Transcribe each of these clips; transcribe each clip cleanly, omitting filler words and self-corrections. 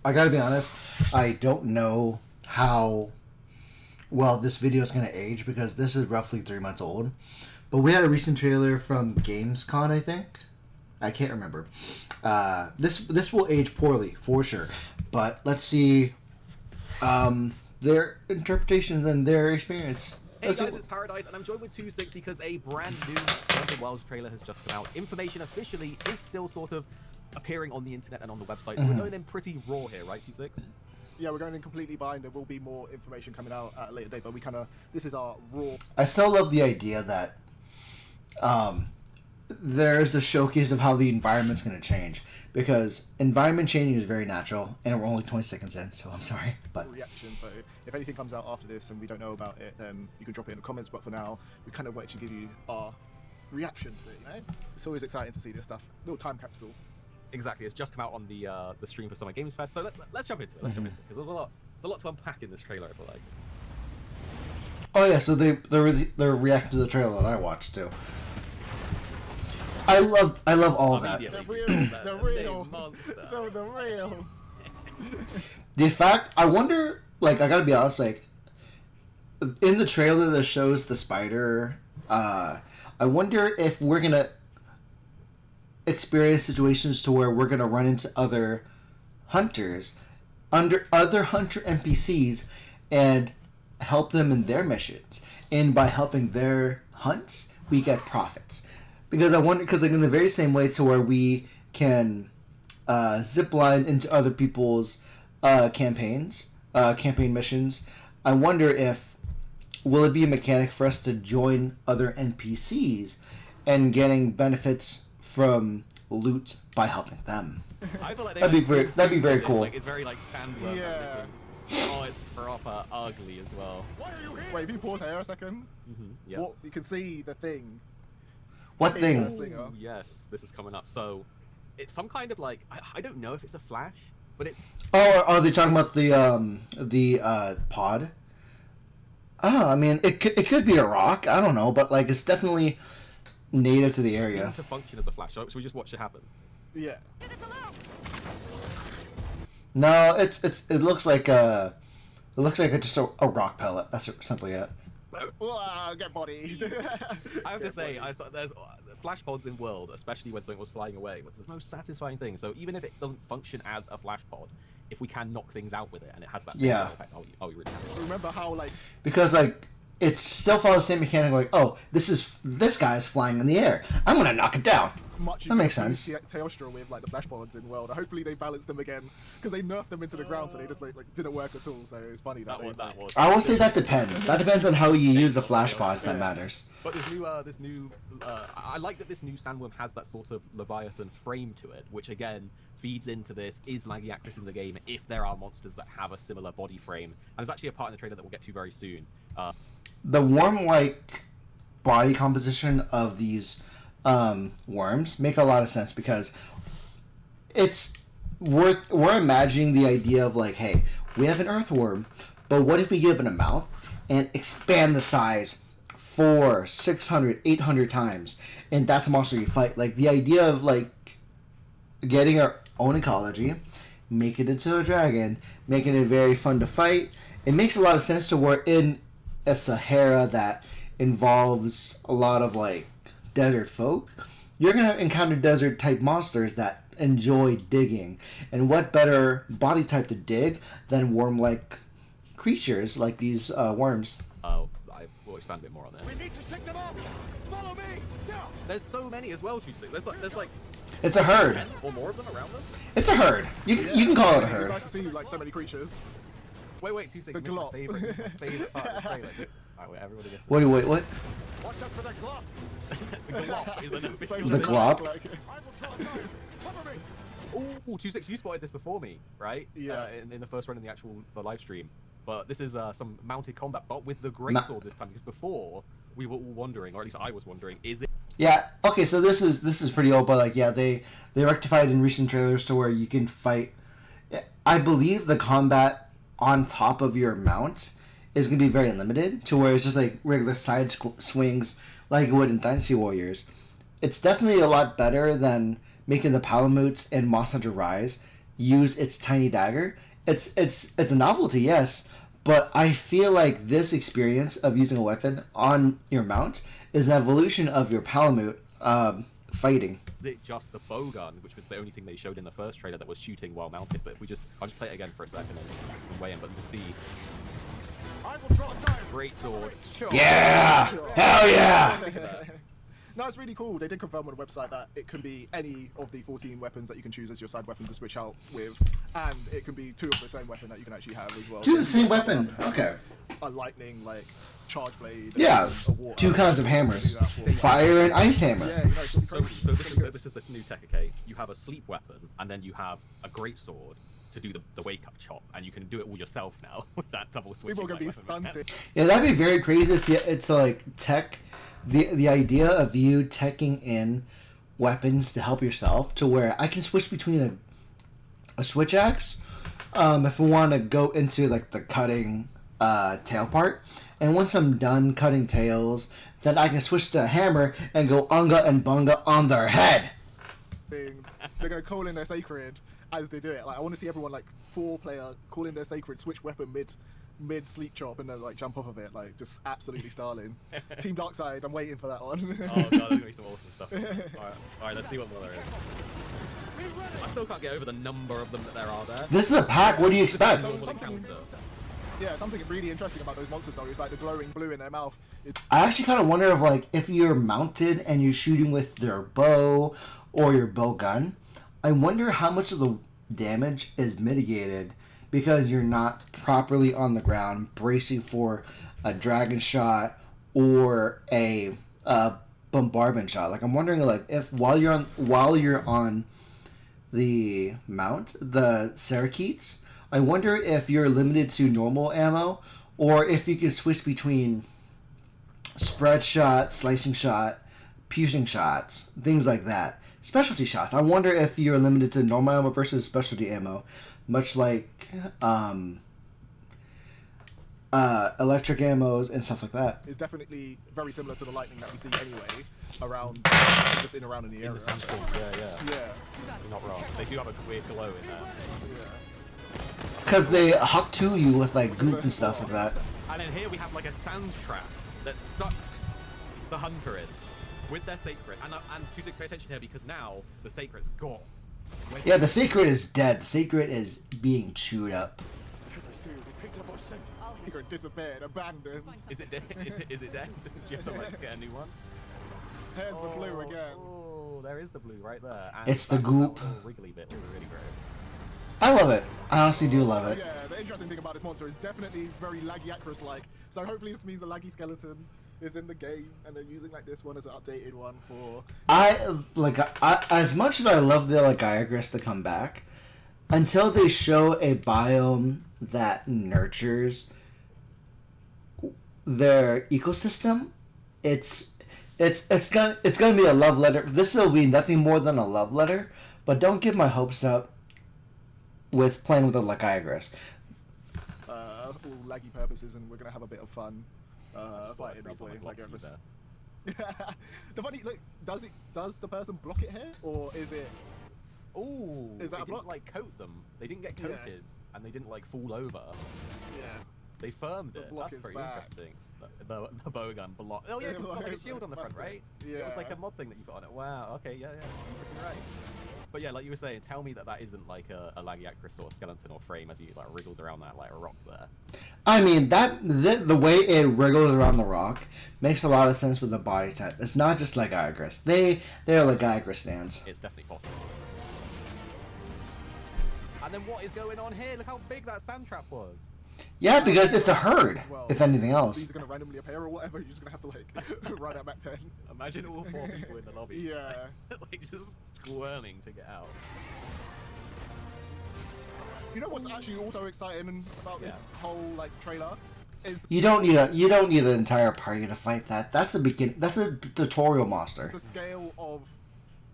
I gotta be honest, I don't know how well this video is gonna age because this is roughly 3 months old. But we had a recent trailer from Gamescom, I think. I can't remember. This will age poorly for sure, but let's see their interpretations and their experience. Hey guys, it's Paradise, and I'm joined with Wtphu because a brand new Stranger Worlds trailer has just come out. Information officially is still sort of appearing on the internet and on the website, so we're going in pretty raw here, right, Wtphu? Yeah, we're going in completely blind. There will be more information coming out at a later date, but we kind of, this is our raw. I still love the idea that there's a showcase of how the environment's going to change, because environment changing is very natural, and we're only 20 seconds in, so I'm sorry. But reaction. So if anything comes out after this and we don't know about it, then you can drop it in the comments. But for now, we kind of wanted to give you our reaction to it. You know? It's always exciting to see this stuff. Little time capsule. Exactly, it's just come out on the stream for Summer Games Fest, so let's jump into it. Let's jump into it because there's a lot to unpack in this trailer, I feel like. oh yeah, so they're reacting to the trailer that I watched too. I love all of that. The real monster. The real. The fact, I wonder, like, I gotta be honest, like, in the trailer that shows the spider, I wonder if we're gonna experience situations to where we're gonna run into other hunters, other hunter NPCs, and help them in their missions. And by helping their hunts, we get profits. Because I wonder, because like in the very same way to where we can zip line into other people's campaign missions, I wonder if will it be a mechanic for us to join other NPCs and getting benefits from loot by helping them. I feel like that'd be very cool. Like, it's very like sandworm. Yeah. Oh, it's proper ugly as well. Wait, if you pause here a second, yeah. What, you can see the thing. What thing? Ooh, yes, this is coming up. So, it's some kind of like I don't know if it's a flash, but it's. Oh, are they talking about the pod? Oh, I mean, it could be a rock. I don't know, but like it's definitely native to the area. To function as a flash. So we just watch it happen. Yeah. No, it looks like just a rock pellet. That's simply it. Get bodied. I have to say, there's flash pods in World, especially when something was flying away, but there's the most satisfying thing. So even if it doesn't function as a flash pod, if we can knock things out with it and it has that effect, I'll be really happy. Remember how like because like it still follows the same mechanic. Like, oh, this guy's flying in the air. I'm gonna knock it down. That makes sense. Tailstra with like the flash pods in World. Hopefully they balance them again because they nerfed them into the ground, so they just like didn't work at all. So it was funny that was. I will say that depends. That depends on how you use the flash pods. That matters. But this new, I like that this new sandworm has that sort of Leviathan frame to it, which again feeds into this is laggy access in the game if there are monsters that have a similar body frame. And there's actually a part in the trailer that we'll get to very soon. The worm-like body composition of these worms make a lot of sense because we're imagining the idea of like, hey, we have an earthworm, but what if we give it a mouth and expand the size 400, 600, 800 times, and that's a monster you fight. Like the idea of like getting our own ecology, make it into a dragon, making it very fun to fight. It makes a lot of sense to where in a Sahara that involves a lot of like desert folk, you're gonna encounter desert type monsters that enjoy digging, and what better body type to dig than worm-like creatures like these worms. I will expand a bit more on this. We need to shake them off. Follow me. Down. There's so many as well, Wtphu. There's like it's a herd. 10 or more of them around them. It's a herd. You can call it a herd. It's nice to see like so many creatures. Wait, Wtphu. The glop. Favorite part of the trailer. Alright, wait, everybody gets it. Wait, what? Watch out for the glop. The glop is an official. The glop? I will try to cover me. Ooh, Wtphu, you spotted this before me, right? Yeah. In the first run in the live stream. But this is some mounted combat, but with the greatsword this time. Because before we were all wondering, or at least I was wondering, is it? Yeah. Okay. So this is pretty old, but like yeah, they rectified in recent trailers to where you can fight. I believe the combat on top of your mount is gonna be very limited to where it's just like regular side swings like it would in Dynasty Warriors. It's definitely a lot better than making the Palamutes and Monster Hunter Rise use its tiny dagger. It's a novelty, yes, but I feel like this experience of using a weapon on your mount is an evolution of your Palamute fighting. Is it just the bow gun, which was the only thing they showed in the first trailer that was shooting while mounted? But if I'll just play it again for a second and weigh in. But you can see, I will draw time. great sword. Yeah! Hell yeah! No, it's really cool. They did confirm on the website that it can be any of the 14 weapons that you can choose as your side weapon to switch out with, and it can be 2 of the same weapon that you can actually have as well. Do the same weapon. Okay. A lightning, like, charge blade. Yeah, a water. 2 kinds of hammers. Do that for- Fire and ice hammer. Yeah, you know, it's really So, crazy. so this is the new tech, okay? You have a sleep weapon, and then you have a great sword to do the wake up chop, and you can do it all yourself now with that double switching. People are gonna be like weapon mechanic. stunted. Yeah, that'd be very crazy. It's like tech, the idea of you teching in weapons to help yourself to where I can switch between a switch axe, if I want to go into like the cutting tail part, and once I'm done cutting tails, then I can switch to a hammer and go unga and bunga on their head. They're gonna call in their sacred as they do it. Like, I want to see everyone like 4-player call in their sacred, switch weapon mid sleep chop, and then like jump off of it, like just absolutely styling. Team Darkside, I'm waiting for that one. Oh god, there's gonna be some awesome stuff. Alright, let's see what more there is. I still can't get over the number of them that there are there. This is a pack. What do you expect? Yeah, something really interesting about those monsters though is like the glowing blue in their mouth. It's I actually kind of wonder if, like, if you're mounted and you're shooting with their bow or your bow gun, I wonder how much of the damage is mitigated because you're not properly on the ground bracing for a dragon shot or a bombardment shot. Like, I'm wondering, like, if while you're on the mount, the Sarakeets, I wonder if you're limited to normal ammo or if you can switch between spread shot, slicing shot, piercing shots, things like that. Specialty shots. I wonder if you're limited to normal ammo versus specialty ammo, much like electric ammos and stuff like that. is definitely very similar to the lightning that we see anyway around, just in around in the area. In the sandstorm, yeah. Yeah, You're not wrong. They do have a weird glow in there. yeah. Because they huck to you with, like, goop and stuff like that. And then here we have like a sand trap that sucks the hunter in with their sacred. And 2-6, pay attention here because now the sacred's gone. Yeah, the secret is dead. The secret is being chewed up. Because I fear we picked up our scent. You're disappeared, abandoned. Is it dead? Is it dead? Do you have to like get a new one? Here's the blue again. Oh, there is the blue right there. And It's the that goop. little wriggly bit. Really gross. I love it. I honestly do love it. Yeah, the interesting thing about this monster is definitely very laggy Acrus-like. So hopefully this means a laggy skeleton is in the game, and they're using like this one as an updated one for. I as much as I love the Legiagris to come back, until they show a biome that nurtures their ecosystem, it's gonna be a love letter. This will be nothing more than a love letter. But don't get my hopes up with playing with the Legiagris. All laggy purposes, and we're gonna have a bit of fun fighting these like Legiagris. there. The funny, look, does the person block it here, or is it? Ooh, Is that they a block? didn't like coat them. They didn't get Yeah. coated, and they didn't like fall over. Yeah. They firmed The it. block That's is pretty back. interesting. The bow gun block. Oh yeah, 'cause it's got like a shield on the front, right? It was like Yeah. a mod thing that you put on it. Wow. Okay. Yeah. You're right. But yeah, like you were saying, tell me that isn't like a Lagiacrus or skeleton or frame as he like wriggles around that like a rock there. I mean the way it wriggles around the rock makes a lot of sense with the body type. It's not just Legiagris. They're Legiagris stands. It's definitely possible. And then what is going on here? Look how big that sand trap was. Yeah, because it's a herd, if anything else. These are gonna randomly appear or whatever. You're just gonna have to like run out back 10. Imagine all 4 people in the lobby. Yeah. Like just squirming to get out. You know what's actually also exciting about this whole like trailer is You don't need an entire party to fight that. That's a tutorial monster. the scale of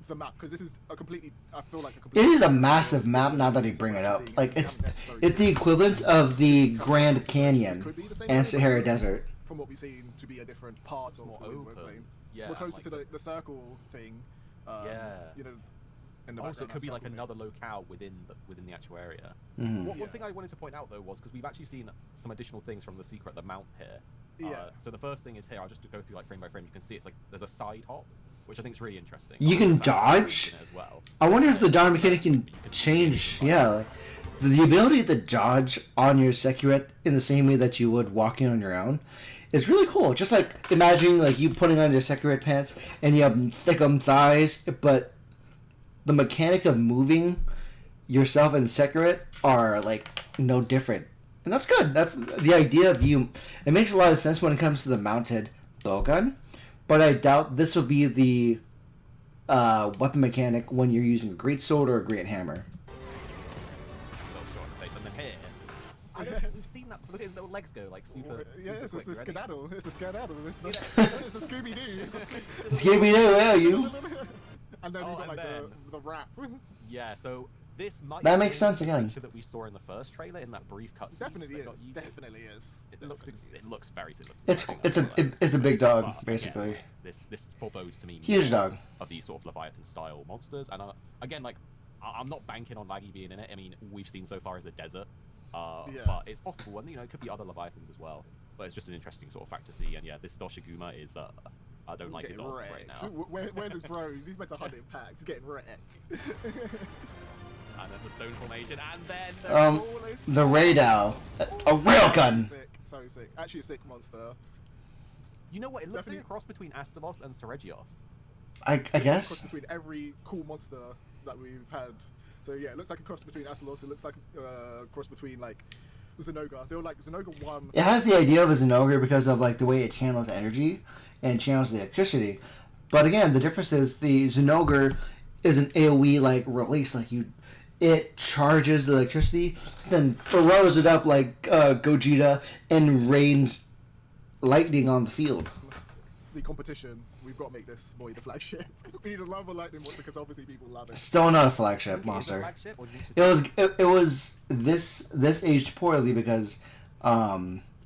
the map, because this is a completely. I feel like a It completely. is a massive map now that they bring it up. Like it's the equivalent of the Grand Canyon and Sahara Desert. From what we've seen, to be a different part of more the wind we're open. playing. Yeah, We're closer like to the circle thing. Yeah. You know, in the Also, it background could be like outside of another locale within the actual area. Mhm. One Yeah. thing I wanted to point out though was because we've actually seen some additional things from the secret the mount here. Yeah. So the first thing is here. I'll just go through like frame by frame. You can see it's like there's a side hop, which I think is really interesting. You can There's actually dodge? in it as well. I wonder if the dodge mechanic can change. Yeah, like the ability to dodge on your Securet in the same way that you would walking on your own is really cool. Just like imagine like you putting on your Securet pants and you have thickum thighs, but the mechanic of moving yourself and Securet are like no different. And that's good. That's the idea of you. It makes a lot of sense when it comes to the mounted bowgun, but I doubt this will be the weapon mechanic when you're using a great sword or a great hammer. Little short in the face, and then here. I don't think we've seen that. Look at his little legs go like super. Yeah, super it's quick. the You ready? skedaddle. It's the skedaddle. It's the Scooby Doo. Scooby Doo, yeah, you. And then Oh, we've got and like then- the rap. Yeah, so this might. That be makes sense the again. creature that we saw in the first trailer in that brief cutscene. Definitely that got is. used. Definitely is. It looks very similar. to It's something it's else, a like, it's a big dog but, basically. again, this forebodes to me Huge more dog. of these sort of Leviathan style monsters, and again, like I'm not banking on Laggy being in it. I mean, all we've seen so far is a desert, Yeah. but it's possible, and it could be other Leviathans as well. But it's just an interesting sort of fact to see, and yeah, this Doshiguma is I don't like his Getting odds right wrecked. now. Where's his bros? He's meant to hunt it packs. He's getting wrecked. And there's the stone formation, and then The Radau, a real gun. Sick, so sick. Actually, a sick monster. you know what? It looks like Definitely- a cross between Astalos and Seregios. I Cross guess. between every cool monster that we've had. So yeah, it looks like a cross between Astalos. It looks like a cross between like Zenoga. I feel like Zenoga 1. It has the idea of a Zenogre because of like the way it channels energy and channels the electricity. But again, the difference is the Zenogre is an AoE like release, like it charges the electricity, then throws it up like Gogeta and rains lightning on the field. The competition. We've got to make this boy the flagship. We need a love of lightning monster because obviously people love it. Still not a Think flagship it is a monster. flagship, or do you just- It was this aged poorly because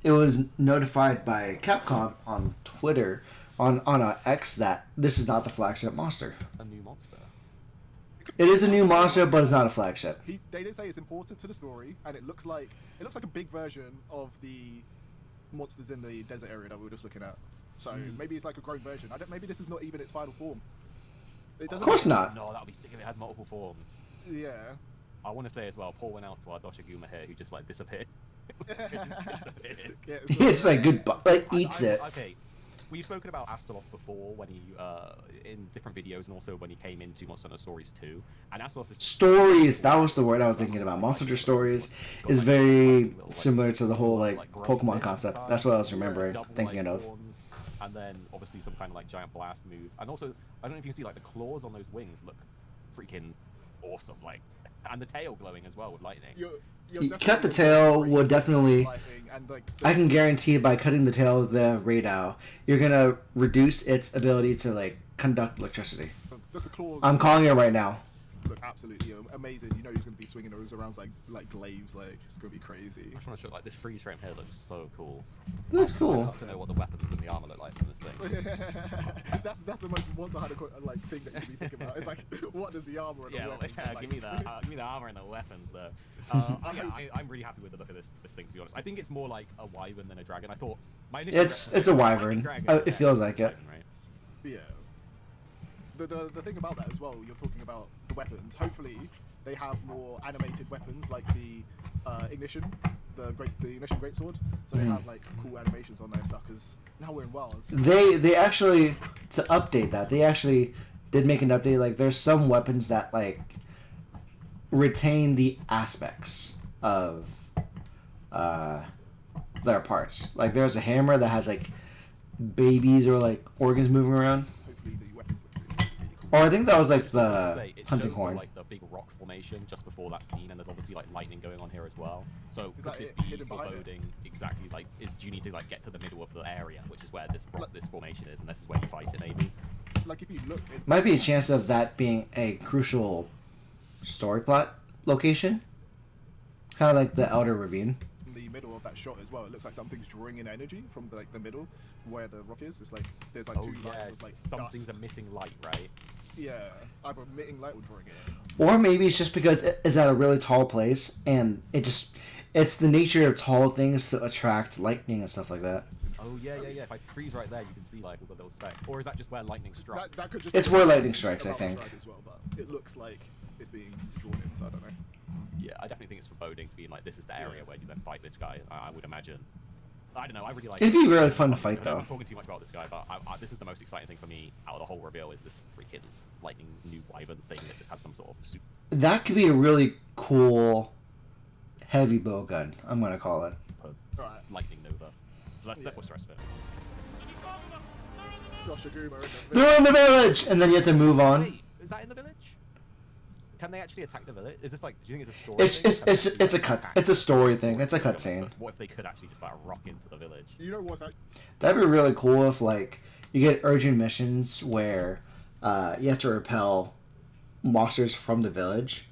it was notified by Capcom on Twitter on X that this is not the flagship monster. a new monster. It is a new monster, but it's not a flagship. They did say it's important to the story, and it looks like a big version of the monsters in the desert area that we were just looking at. So maybe it's like a grown version. Maybe this is not even its final form. It Of doesn't course not. No, that would be sick if it has multiple forms. Yeah. I want to say as well, Paul went out to our Doshiguma here, who just like disappeared. It just disappeared. Yeah, It's like goodbye, like eats it. Okay, we've spoken about Astalos before when he in different videos, and also when he came into Monster Hunter Stories 2. And Astalos is Stories, that was the word I was thinking about. Monster Hunter Stories is very similar to the whole like Pokemon concept. That's what I was remembering, double, thinking like, of. horns, and then obviously some kind of like giant blast move. And also, I don't know if you can see like the claws on those wings look freaking awesome, like, and the tail glowing as well with lightning. You're You definitely cut the looking tail at would definitely. lightning and, like, I can guarantee by cutting the tail of the Radau, you're gonna reduce its ability to like conduct electricity. just the claws. I'm calling it right now. Look absolutely amazing. You know he's gonna be swinging those around like glaives. Like it's gonna be crazy. I just want to show like this freeze frame here looks so cool. It looks I'd cool. love to know what the weapons and the armor look like from this thing. that's the most Monster Hunter like thing that you should be thinking about. It's like what does the armor and Yeah, the weapons look like? give me the armor and the weapons though. I'm really happy with the look of this thing, to be honest. I think it's more like a wyvern than a dragon. I thought my initial It's a wyvern. It feels like it. Right? Yeah. The thing about that as well, you're talking about the weapons. Hopefully, they have more animated weapons like the ignition, the ignition greatsword. So they have like cool animations on their stuff. Because now we're in Wells. They actually, to update that, they actually did make an update. Like there's some weapons that like retain the aspects of their parts. Like there's a hammer that has like babies or like organs moving around. Hopefully, the weapons look really cool. Or I think that was like Just to the say, it hunting showed horn. like the big rock formation just before that scene, and there's obviously like lightning going on here as well. So Is could that this it be hidden behind it? foreboding exactly like do you need to like get to the middle of the area, which is where this formation is, and this is where you fight it maybe? Like if you look, it, Might be a chance of that being a crucial story plot location. Kind of like the Outer Ravine. in the middle of that shot as well, it looks like something's drawing in energy from the middle where the rock is. It's like there's like Oh two lines yes, of like something's dust. emitting light, right? Yeah, either emitting light or drawing it. Or maybe it's just because it is at a really tall place, and it's the nature of tall things to attract lightning and stuff like that. Oh yeah. If I freeze right there, you can see like all the little specks. Or is that just where lightning struck? That could just It's be where a lightning strikes, I think. strike as well, but it looks like it's being drawn in, so I don't know. Yeah, I definitely think it's foreboding to be like, this is the area where you then fight this guy. I would imagine. I don't know. I really like. It'd be really fun to fight, though. I'm talking too much about this guy, but this is the most exciting thing for me out of the whole reveal. Is this freaking lightning new wyvern thing that just has some sort of super That could be a really cool heavy bow gun. I'm gonna call it. Alright. lightning nova. Let's watch the rest of it. Josh Aguma in the They're in the village, and then you have to move on. Wait, is that in the village? Can they actually attack the village? Is this like? Do you think it's a story? It's thing? it's Can they it's actually, it's a like, cut. attack It's a story the thing. It's a to be honest, cutscene. but what if they could actually just like rock into the village? You know what's that? That'd be really cool if like you get urgent missions where you have to repel monsters from the village,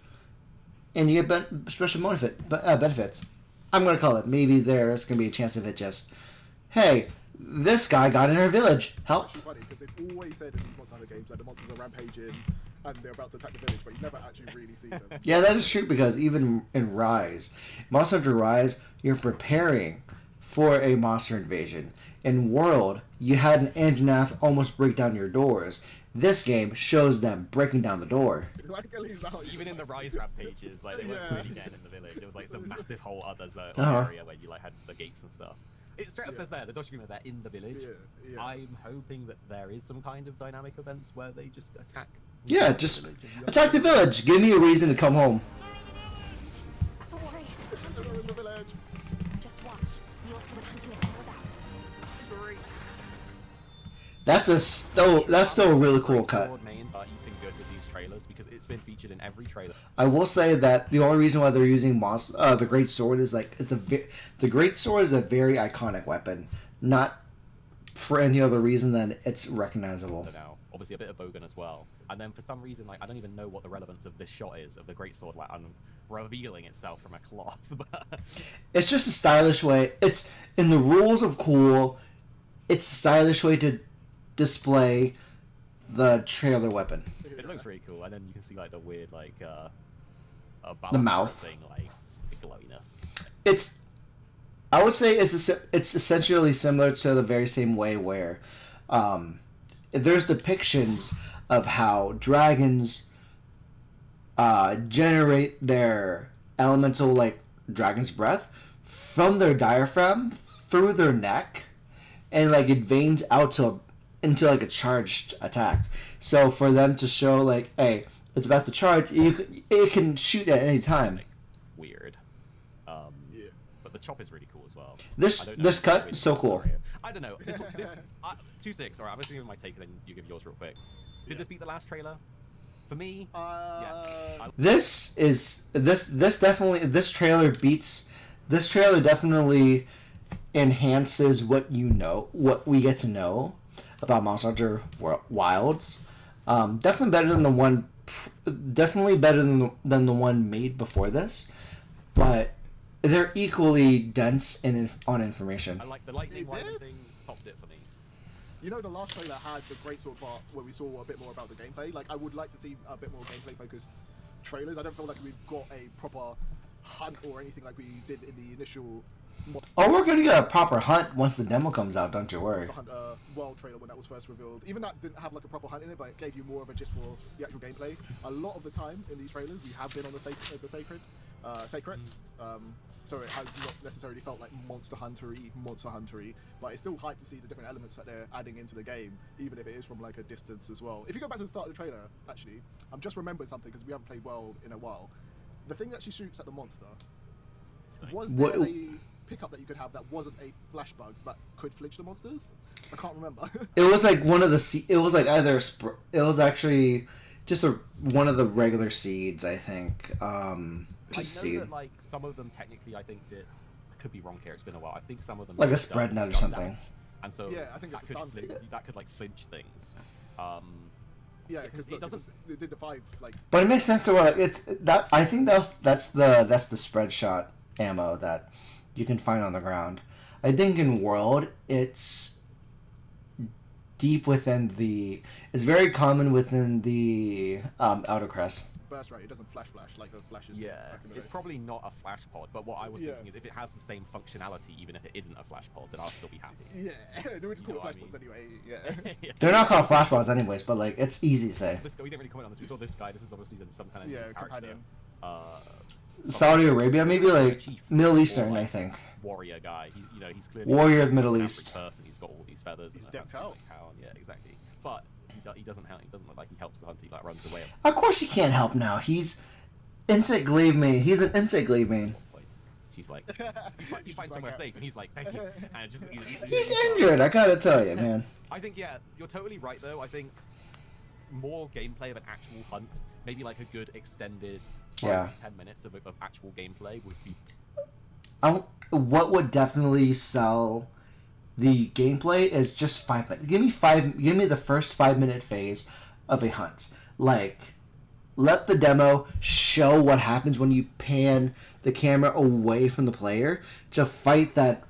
and you get special benefits. I'm gonna call it. Maybe there's gonna be a chance of it just, hey, this guy got in our village. Help. Actually funny because they've always said in these Monster Hunter games that the monsters are rampaging and they're about to attack the village, but you never actually really see them. Yeah, that is true because even in Rise, Monster Hunter Rise, you're preparing for a monster invasion. In World, you had an Anjanath almost break down your doors. This game shows them breaking down the door. Like at least now, Even in the Rise rampages, like they weren't Yeah. really getting in the village. It was like some massive whole other zone Uh-huh. area where you like had the gates and stuff. It straight up Yeah. says there, the Doshiguma, they're in the village. Yeah. I'm hoping that there is some kind of dynamic events where they just attack. Yeah, just attack the village. Give me a reason to come home. Don't worry. They're in the village. Just watch. You'll see what hunting is all about. Great. That's still a really cool cut. Sword mains are eating good with these trailers because it's been featured in every trailer. I will say that the only reason why they're using the great sword is like the great sword is a very iconic weapon, not for any other reason than it's recognizable. So now, obviously a bit of Bogan as well. And then for some reason, like I don't even know what the relevance of this shot is of the greatsword like revealing itself from a cloth. But It's just a stylish way. It's in the rules of cool. It's a stylish way to display the trailer weapon. it looks really cool. And then you can see like the weird like The mouth. thing, like the glowiness. I would say it's essentially similar to the very same way where there's depictions of how dragons generate their elemental like dragon's breath from their diaphragm through their neck, and like it veins out into like a charged attack. So for them to show like, hey, it's about to charge, it can shoot at any time. Weird. Yeah. But the chop is really cool as well. This I don't know this if it's cut really is so cool. story. I don't know. This 2-6. All right, I'm just gonna give my take and then you give yours real quick. Did this beat the last trailer? For me, This trailer definitely enhances what we get to know about Monster Hunter Wilds. Definitely better than the one made before this, but they're equally dense on information. I like the lightning It wyvern did? thing. Topped it for me. You know, the last trailer had the greatsword part where we saw a bit more about the gameplay. Like, I would like to see a bit more gameplay-focused trailers. I don't feel like we've got a proper hunt or anything like we did in the initial Oh, we're gonna get a proper hunt once the demo comes out. Don't you worry. Monster Hunter World trailer when that was first revealed. Even that didn't have like a proper hunt in it, but it gave you more of a gist for the actual gameplay. A lot of the time in these trailers, we have been on the sacred, so it has not necessarily felt like Monster Hunter-y, but it's still hype to see the different elements that they're adding into the game, even if it is from like a distance as well. If you go back to the start of the trailer, actually, I'm just remembering something because we haven't played World in a while. The thing that she shoots at the monster, was there What- a pickup that you could have that wasn't a flash bug but could flinch the monsters? I can't remember. It was like one of the. It was like either. It was actually just one of the regular seeds, I think. I Just know seed. that like some of them technically, I think did. I could be wrong here. It's been a while. I think some of them Like a did spread stun net or down, something. and so Yeah, I think that it's a could stun. that could like flinch things. Yeah, Because because it doesn't- they did the 5 like. But it makes sense to where like it's that. I think that's the spread shot ammo that you can find on the ground. I think in World it's deep within the. It's very common within the Outer Crest. Burst rate, it doesn't flash like the flashes. did Yeah, back in the it's day. probably not a flash pod, but what I was Yeah. thinking is if it has the same functionality, even if it isn't a flash pod, then I'll still be happy. Yeah, they were just You called know what I flash pods mean. anyway. Yeah. Yeah. They're not called flashballs anyways, but like it's easy to say. This guy, we didn't really comment on this. We saw this guy. This is obviously some kind of Yeah, character. companion. Saudi Arabia, maybe like Chief Middle or, Eastern, like, I think. Warrior guy. He's clearly Warrior of the an Middle average East. person. He's got all these feathers. He's and a decked fancy, out. like, hound. Yeah, exactly. But he doesn't look like he helps the hunter. He like runs away. Of course he can't help now. He's insect glaive main. He's an insect glaive main. She's like, you find somewhere safe, and he's like, thank you. And it just He's injured, I gotta tell you, man. I think you're totally right though. I think more gameplay of an actual hunt, maybe like a good extended 5 to 10 minutes of actual gameplay would be. What would definitely sell the gameplay is just 5 minutes. Give me the first 5 minute phase of a hunt. Like, let the demo show what happens when you pan the camera away from the player to fight that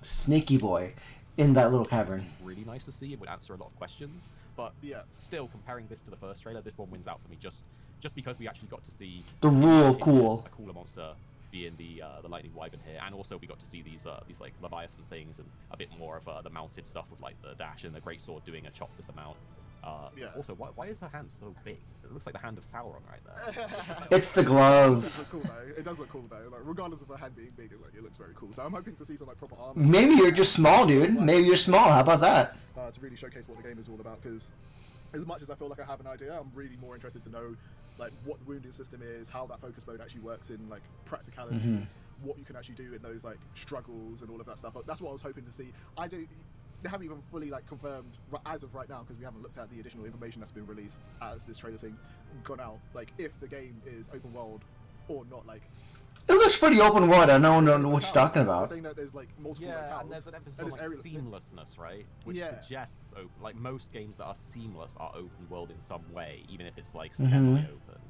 snaky boy in that little cavern. Really nice to see. It would answer a lot of questions. But Yeah. still, comparing this to the first trailer, this one wins out for me just because we actually got to see The rule of cool. a cooler monster being the lightning wyvern here, and also we got to see these like leviathan things and a bit more of the mounted stuff with like the dash and the greatsword doing a chop with the mount. Yeah. Also, why is her hand so big? It looks like the hand of Sauron right there. It's the It glove. does look cool though. It does look cool though. Like regardless of her hand being big, it looks very cool. So I'm hoping to see some like proper armor. Maybe you're just small, dude. Maybe you're small. How about that? To really showcase what the game is all about. Because as much as I feel like I have an idea, I'm really more interested to know like what the wounding system is, how that focus mode actually works in like practicality, what you can actually do in those like struggles and all of that stuff. That's what I was hoping to see. They haven't even fully like confirmed as of right now because we haven't looked at the additional information that's been released as this trailer thing gone out. Like if the game is open world or not. Like It looks pretty open world. I don't know what you're talking They're about. saying that there's like multiple Yeah, locales, and there's an emphasis and on it's like aerial spin. seamlessness, right? Which Yeah. suggests like most games that are seamless are open world in some way, even if it's like Mhm. semi-open.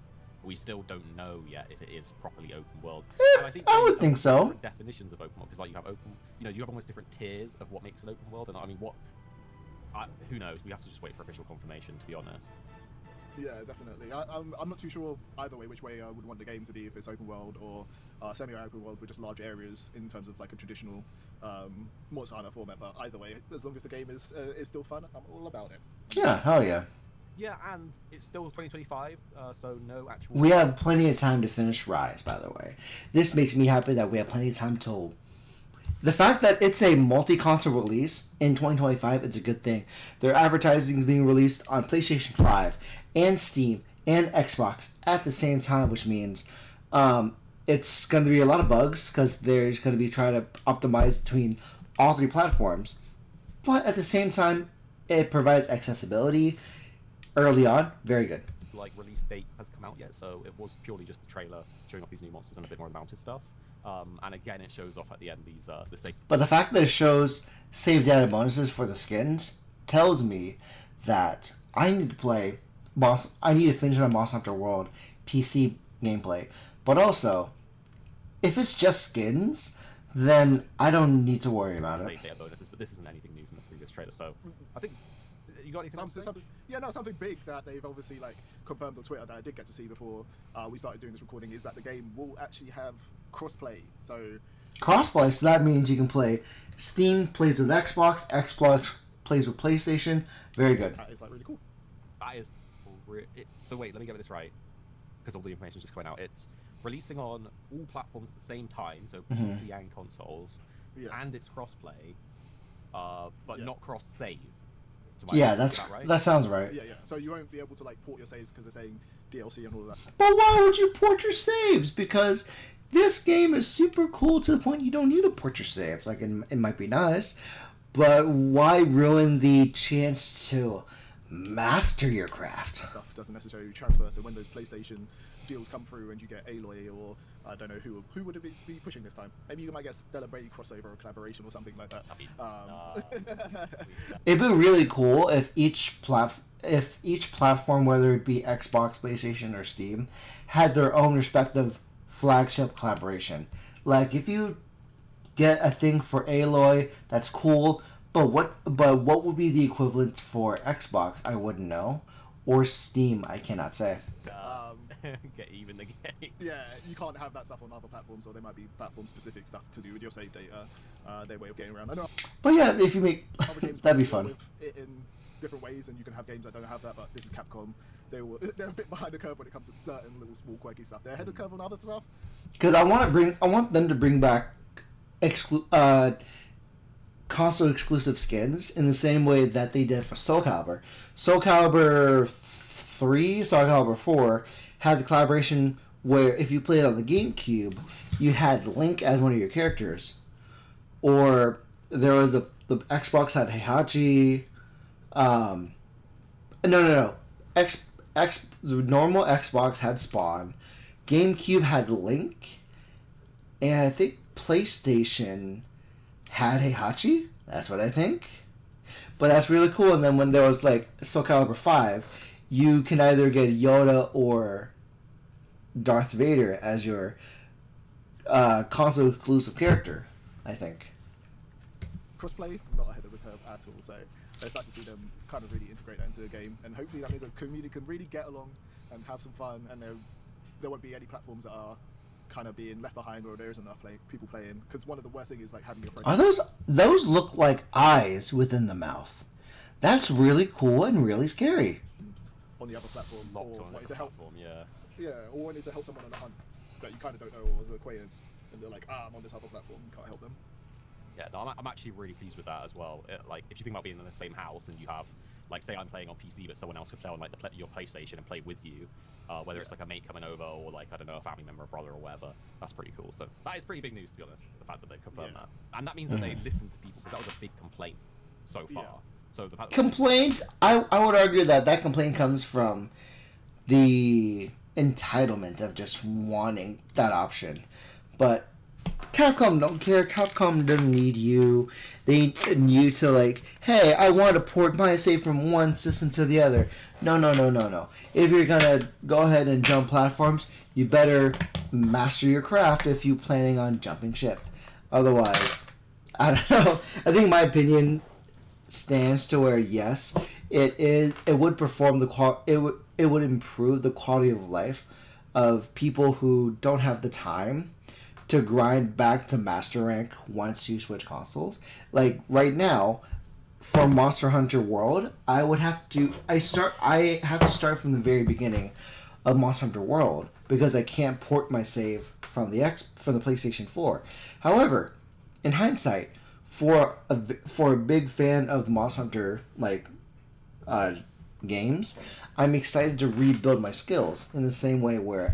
We still don't know yet if it is properly open world. And I would games think have so. different definitions of open world because like you have almost different tiers of what makes an open world, and I mean who knows? We have to just wait for official confirmation, to be honest. Yeah, definitely. I'm not too sure either way which way I would want the game to be, if it's open world or semi-open world with just large areas in terms of like a traditional Monster Hunter format. But either way, as long as the game is still fun, I'm all about it. Yeah, hell yeah. Yeah, and it's still 2025, so no actual. We have plenty of time to finish Rise, by the way. This makes me happy that we have plenty of time to. The fact that it's a multi-console release in 2025 is a good thing. Their advertising is being released on PlayStation 5 and Steam and Xbox at the same time, which means it's going to be a lot of bugs because there's going to be trying to optimize between all three platforms. But at the same time, it provides accessibility early on. Very good. Like release date has come out yet, so it was purely just the trailer showing off these new monsters and a bit more of the mounted stuff. And again, it shows off at the end these But the fact that it shows save data bonuses for the skins tells me that I need to play I need to finish my Monster Hunter World PC gameplay. But also, if it's just skins, then I don't need to worry about it. save data bonuses, but this isn't anything new from the previous trailer. So I think you got anything else to say? Something big that they've obviously like confirmed on Twitter that I did get to see before we started doing this recording is that the game will actually have crossplay. So Crossplay, so that means you can play Steam plays with Xbox, Xbox plays with PlayStation. Very good. that is like really cool. That is so wait, let me get this right, because all the information is just coming out. It's releasing on all platforms at the same time, so PC and consoles, Yeah. and it's crossplay, but Yeah. not cross save. Yeah, that right? that sounds right. Yeah. So you won't be able to like port your saves because they're saying DLC and all of that. But why would you port your saves? Because this game is super cool to the point you don't need to port your saves. Like, it might be nice, but why ruin the chance to master your craft? Stuff doesn't necessarily transfer. So when those PlayStation deals come through and you get Aloy or I don't know who would it be pushing this time? Maybe you might get Stellar Bay crossover or collaboration or something like that. It'd be really cool if each platform, whether it be Xbox, PlayStation, or Steam, had their own respective flagship collaboration. Like, if you get a thing for Aloy that's cool, But what would be the equivalent for Xbox? I wouldn't know. Or Steam, I cannot say. Get even the game. Yeah, you can't have that stuff on other platforms, or there might be platform-specific stuff to do with your save data. Their way of getting around. I know But yeah, if you make other games that'd be deal fun. with it in different ways, and you can have games that don't have that. But this is Capcom. They're a bit behind the curve when it comes to certain little small quirky stuff. They're ahead of the curve on other stuff. Because I want them to bring back console exclusive skins in the same way that they did for Soul Calibur. Soul Calibur 3, Soul Calibur 4 had the collaboration where if you played on the GameCube, you had Link as one of your characters. Or there was the Xbox had Heihachi. No. The normal Xbox had Spawn. GameCube had Link. And I think PlayStation had Heihachi. That's what I think. But that's really cool. And then when there was like Soul Calibur 5, you can either get Yoda or Darth Vader as your console exclusive character, I think. Crossplay, not ahead of the curve at all. So it's nice to see them kind of really integrate that into the game, and hopefully that means the community can really get along and have some fun, and there won't be any platforms that are kind of being left behind or there isn't enough people playing. Because one of the worst things is like having your friends. Are those look like eyes within the mouth? That's really cool and really scary. On the other platform, Locked or on wanting a to help. platform, yeah. Yeah, or wanting to help someone on a hunt that you kind of don't know or as an acquaintance, and they're like, I'm on this other platform, can't help them. Yeah, no, I'm actually really pleased with that as well. Like, if you think about being in the same house and you have, like, say I'm playing on PC, but someone else could play on like your PlayStation and play with you, whether it's like a mate coming over or like I don't know a family member, a brother or whatever. That's pretty cool. So that is pretty big news, to be honest. The fact that they've confirmed that, and that means that they listen to people, because that was a big complaint so far. Yeah. So the fact that Complaint? I would argue that complaint comes from the entitlement of just wanting that option. But Capcom don't care. Capcom doesn't need you. They need you to like, hey, I want to port my save from one system to the other. No. If you're gonna go ahead and jump platforms, you better master your craft if you're planning on jumping ship. Otherwise, I don't know. I think my opinion stands to where yes, it would perform it would improve the quality of life of people who don't have the time to grind back to master rank once you switch consoles. Like right now, for Monster Hunter World, I have to start from the very beginning of Monster Hunter World because I can't port my save from the PlayStation 4. However, in hindsight, for a big fan of the Monster Hunter games, I'm excited to rebuild my skills in the same way where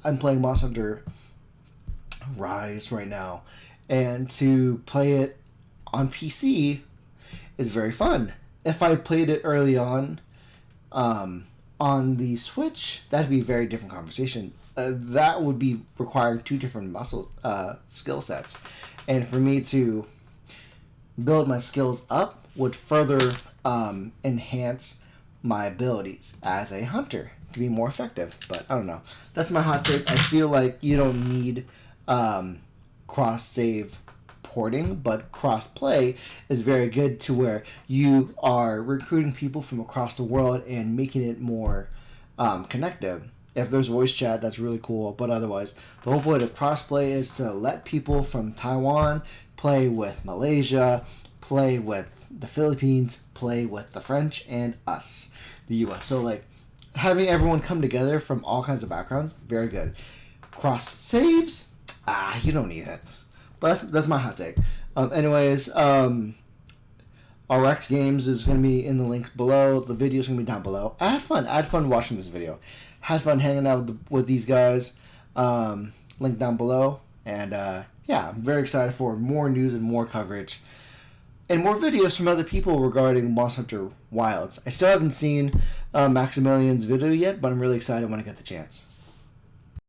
I'm playing Monster Hunter Rise right now, and to play it on PC is very fun. If I played it early on the Switch, that'd be a very different conversation. That would be requiring two different skill sets, and for me to build my skills up would further enhance my abilities as a hunter to be more effective. But I don't know. That's my hot take. I feel like you don't need cross-save porting, but cross-play is very good to where you are recruiting people from across the world and making it more connective. If there's voice chat, that's really cool, but otherwise, the whole point of cross-play is to let people from Taiwan play with Malaysia, play with the Philippines, play with the French, and us, the US. So, like, having everyone come together from all kinds of backgrounds, very good. Cross-saves? You don't need it. But that's my hot take. Anyways, RX Games is going to be in the link below. The video is going to be down below. I had fun watching this video. Had fun hanging out with these guys. Link down below. And yeah, I'm very excited for more news and more coverage. And more videos from other people regarding Monster Hunter Wilds. I still haven't seen Maximilian's video yet, but I'm really excited when I get the chance.